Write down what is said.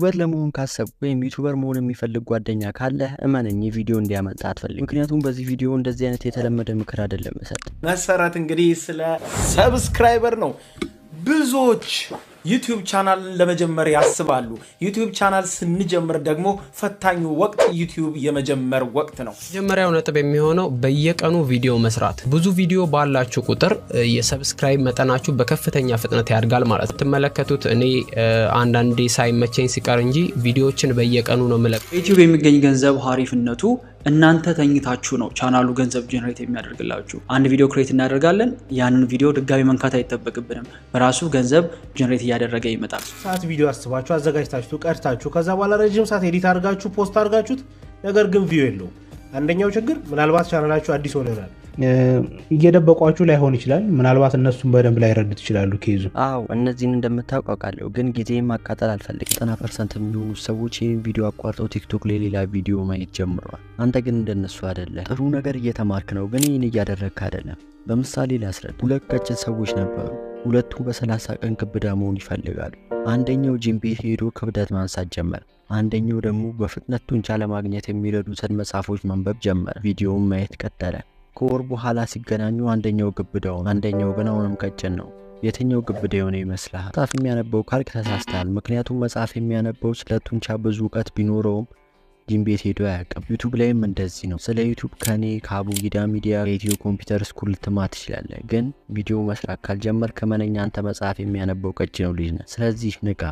ዩቲዩበር ለመሆን ካሰብኩ ወይም ዩቲዩበር መሆን የሚፈልግ ጓደኛ ካለ እመነኝ ቪዲዮ እንዲያመጣ አትፈልግ። ምክንያቱም በዚህ ቪዲዮ እንደዚህ አይነት የተለመደ ምክር አይደለም መሰጥ። መሰረት እንግዲህ ስለ ሰብስክራይበር ነው። ብዙዎች ዩቲዩብ ቻናል ለመጀመር ያስባሉ። ዩቲዩብ ቻናል ስንጀምር ደግሞ ፈታኙ ወቅት ዩቲዩብ የመጀመር ወቅት ነው። መጀመሪያው ነጥብ የሚሆነው በየቀኑ ቪዲዮ መስራት። ብዙ ቪዲዮ ባላችሁ ቁጥር የሰብስክራይብ መጠናችሁ በከፍተኛ ፍጥነት ያድጋል ማለት ነው። ተመለከቱት። እኔ አንዳንዴ ሳይመቸኝ ሲቀር እንጂ ቪዲዮዎችን በየቀኑ ነው መለቅ። ዩቲዩብ የሚገኝ ገንዘብ ሀሪፍነቱ እናንተ ተኝታችሁ ነው ቻናሉ ገንዘብ ጀነሬት የሚያደርግላችሁ። አንድ ቪዲዮ ክሬት እናደርጋለን፣ ያንን ቪዲዮ ድጋሚ መንካት አይተበቅብንም። በራሱ ገንዘብ ጀነሬት ያደረገ ይመጣል። ሰዓት ቪዲዮ አስባችሁ አዘጋጅታችሁ ቀርታችሁ ከዛ በኋላ ረጅም ሰዓት ኤዲት አድርጋችሁ ፖስት አድርጋችሁት ነገር ግን ቪው የለውም። አንደኛው ችግር ምናልባት ቻናላችሁ አዲስ ሆነናል እየደበቋችሁ ላይሆን ይችላል። ምናልባት እነሱም በደንብ ላይ ረድት ይችላሉ ኬዙ። አዎ እነዚህን እንደምታውቃለሁ፣ ግን ጊዜን ማቃጠል አልፈልግም። 90% የሚሆኑ ሰዎች ይህን ቪዲዮ አቋርጠው ቲክቶክ ላይ ሌላ ቪዲዮ ማየት ጀምረዋል። አንተ ግን እንደነሱ አይደለም። ጥሩ ነገር እየተማርክ ነው፣ ግን ይህን እያደረግክ አይደለም። በምሳሌ ላስረዳ። ሁለት ቀጭን ሰዎች ነበሩ። ሁለቱም በ30 ቀን ክብዳ መሆን ይፈልጋሉ። አንደኛው ጂም ቤት ሄዶ ክብደት ማንሳት ጀመረ። አንደኛው ደግሞ በፍጥነት ጡንቻ ለማግኘት የሚረዱትን መጽሐፎች ማንበብ ጀመረ። ቪዲዮውን ማየት ቀጠለ። ከወር በኋላ ሲገናኙ አንደኛው ግብዳው፣ አንደኛው ግን አሁንም ቀጭን ነው። የትኛው ግብዳ የሆነ ይመስልሃል? መጽሐፍ የሚያነበው ካልክ ተሳስተሃል። ምክንያቱም መጽሐፍ የሚያነበው ስለ ጡንቻ ብዙ እውቀት ቢኖረውም ጂም ቤት ሄዶ አያውቅም። ዩቲዩብ ላይም እንደዚህ ነው። ስለ ዩቲዩብ ከኔ ከአቡጊዳ ሚዲያ ከኢትዮ ኮምፒውተር ስኩል ልትማር ትችላለህ፣ ግን ቪዲዮ መስራት ካልጀመርክ እመነኝ አንተ መጽሐፍ የሚያነበው ቀጭን ልጅ ነህ። ስለዚህ ንቃ።